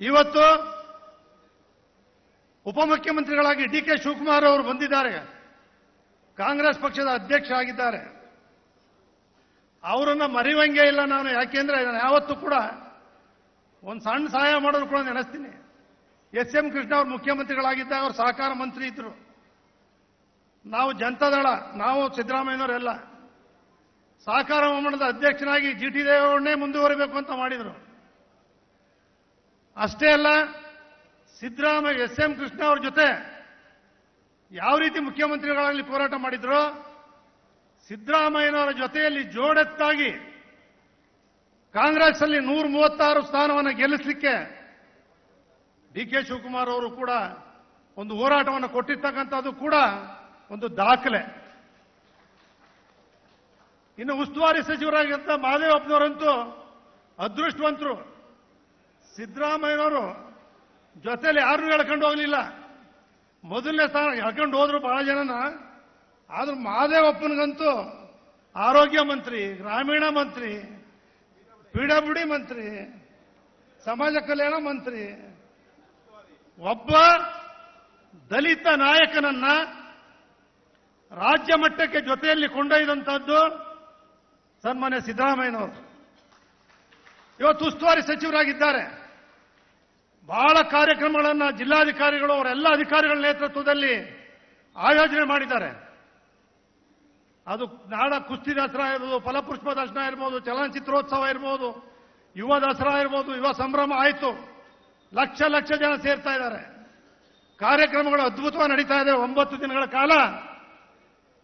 ಇವತ್ತು ಉಪಮುಖ್ಯಮಂತ್ರಿಗಳಾಗಿ ಡಿ.ಕೆ. ಶಿವಕುಮಾರ್ ಅವರು ಬಂದಿದ್ದಾರೆ, ಕಾಂಗ್ರೆಸ್ ಪಕ್ಷದ ಅಧ್ಯಕ್ಷ ಆಗಿದ್ದಾರೆ. ಅವರನ್ನ ಮರೆಯುವಂಗೆ ಇಲ್ಲ ನಾನು. ಯಾಕೆಂದ್ರೆ ನಾನು ಯಾವತ್ತೂ ಕೂಡ ಒಂದು ಸಣ್ಣ ಸಹಾಯ ಮಾಡೋದು ಕೂಡ ನೆನೆಸ್ತೀನಿ. ಎಸ್.ಎಂ. ಕೃಷ್ಣ ಅವರು ಮುಖ್ಯಮಂತ್ರಿಗಳಾಗಿದ್ದಾಗ ಅವರು ಸಹಕಾರ ಮಂತ್ರಿ ಇದ್ರು. ನಾವು ಜನತಾದಳ, ನಾವು ಸಿದ್ದರಾಮಯ್ಯನವರೆಲ್ಲ ಸಹಕಾರ ಮಂಡಳದ ಅಧ್ಯಕ್ಷನಾಗಿ ಜಿ.ಟಿ. ದೇವೇಗೌಡನೇ ಮುಂದುವರಿಬೇಕು ಅಂತ ಮಾಡಿದರು. ಅಷ್ಟೇ ಅಲ್ಲ, ಸಿದ್ದರಾಮಯ್ಯ ಎಸ್.ಎಂ. ಕೃಷ್ಣ ಅವ್ರ ಜೊತೆ ಯಾವ ರೀತಿ ಮುಖ್ಯಮಂತ್ರಿಗಳಾಗಲಿ ಹೋರಾಟ ಮಾಡಿದ್ರು, ಸಿದ್ದರಾಮಯ್ಯನವರ ಜೊತೆಯಲ್ಲಿ ಜೋಡೆತ್ತಾಗಿ ಕಾಂಗ್ರೆಸ್ ಅಲ್ಲಿ 136 ಸ್ಥಾನವನ್ನು ಗೆಲ್ಲಿಸಲಿಕ್ಕೆ ಡಿ.ಕೆ. ಶಿವಕುಮಾರ್ ಅವರು ಕೂಡ ಒಂದು ಹೋರಾಟವನ್ನು ಕೊಟ್ಟಿರ್ತಕ್ಕಂಥದ್ದು ಕೂಡ ಒಂದು ದಾಖಲೆ. ಇನ್ನು ಉಸ್ತುವಾರಿ ಸಚಿವರಾಗಿದ್ದ ಮಹದೇವಪ್ಪನವರಂತೂ ಅದೃಷ್ಟವಂತರು. ಸಿದ್ದರಾಮಯ್ಯನವರು ಜೊತೆಲಿ ಯಾರನ್ನೂ ಎಳ್ಕೊಂಡು ಹೋಗಲಿಲ್ಲ. ಮೊದಲನೇ ಸ್ಥಾನ ಎಳ್ಕೊಂಡು ಹೋದ್ರು ಬಹಳ ಜನನ. ಆದ್ರೂ ಮಹದೇವಪ್ಪನಿಗಂತೂ ಆರೋಗ್ಯ ಮಂತ್ರಿ, ಗ್ರಾಮೀಣ ಮಂತ್ರಿ, ಪಿಡಬ್ಲ್ಯೂಡಿ ಮಂತ್ರಿ, ಸಮಾಜ ಕಲ್ಯಾಣ ಮಂತ್ರಿ, ಒಬ್ಬ ದಲಿತ ನಾಯಕನನ್ನ ರಾಜ್ಯ ಮಟ್ಟಕ್ಕೆ ಜೊತೆಯಲ್ಲಿ ಕೊಂಡೊಯ್ದಂತಹದ್ದು ಸನ್ಮಾನ್ಯ ಸಿದ್ದರಾಮಯ್ಯನವರು. ಇವತ್ತು ಉಸ್ತುವಾರಿ ಸಚಿವರಾಗಿದ್ದಾರೆ. ಬಹಳ ಕಾರ್ಯಕ್ರಮಗಳನ್ನು ಜಿಲ್ಲಾಧಿಕಾರಿಗಳು ಅವರೆಲ್ಲ ಅಧಿಕಾರಿಗಳ ನೇತೃತ್ವದಲ್ಲಿ ಆಯೋಜನೆ ಮಾಡಿದ್ದಾರೆ. ಅದು ನಾಡ ಕುಸ್ತಿ ದಸರಾ ಇರ್ಬೋದು, ಫಲಪುಷ್ಪ ದರ್ಶನ ಇರ್ಬೋದು, ಚಲನಚಿತ್ರೋತ್ಸವ ಇರ್ಬೋದು, ಯುವ ದಸರಾ ಇರ್ಬೋದು, ಯುವ ಸಂಭ್ರಮ ಆಯಿತು. ಲಕ್ಷ ಲಕ್ಷ ಜನ ಸೇರ್ತಾ ಇದ್ದಾರೆ. ಕಾರ್ಯಕ್ರಮಗಳು ಅದ್ಭುತವಾಗಿ ನಡೀತಾ ಇದೆ. 9 ದಿನಗಳ ಕಾಲ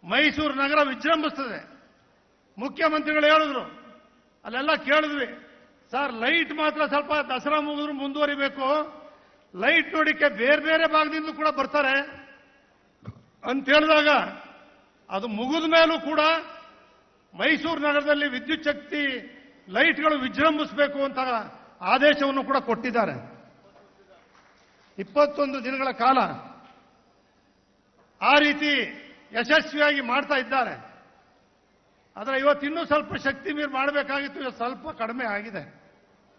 ಮೈಸೂರು ನಗರ ವಿಜೃಂಭಿಸ್ತದೆ. ಮುಖ್ಯಮಂತ್ರಿಗಳು ಹೇಳಿದ್ರು, ಅಲ್ಲೆಲ್ಲ ಕೇಳಿದ್ವಿ, ಸರ್ ಲೈಟ್ ಮಾತ್ರ ಸ್ವಲ್ಪ ದಸರಾ ಮುಗಿದ್ರು ಮುಂದುವರಿಬೇಕು, ಲೈಟ್ ನೋಡಿಕೆ ಬೇರೆ ಬೇರೆ ಭಾಗದಿಂದ ಕೂಡ ಬರ್ತಾರೆ ಅಂತ ಹೇಳಿದಾಗ ಅದು ಮುಗಿದ ಮೇಲೂ ಕೂಡ ಮೈಸೂರು ನಗರದಲ್ಲಿ ವಿದ್ಯುತ್ ಶಕ್ತಿ ಲೈಟ್ಗಳು ವಿಜೃಂಭಿಸಬೇಕು ಅಂತ ಆದೇಶವನ್ನು ಕೂಡ ಕೊಟ್ಟಿದ್ದಾರೆ. 21 ದಿನಗಳ ಕಾಲ ಆ ರೀತಿ ಯಶಸ್ವಿಯಾಗಿ ಮಾಡ್ತಾ ಇದ್ದಾರೆ. ಆದರೆ ಇವತ್ತು ಇನ್ನೂ ಸ್ವಲ್ಪ ಶಕ್ತಿ ಮೀರಿ ಮಾಡಬೇಕಾಗಿತ್ತು, ಇವತ್ತು ಸ್ವಲ್ಪ ಕಡಿಮೆ ಆಗಿದೆ.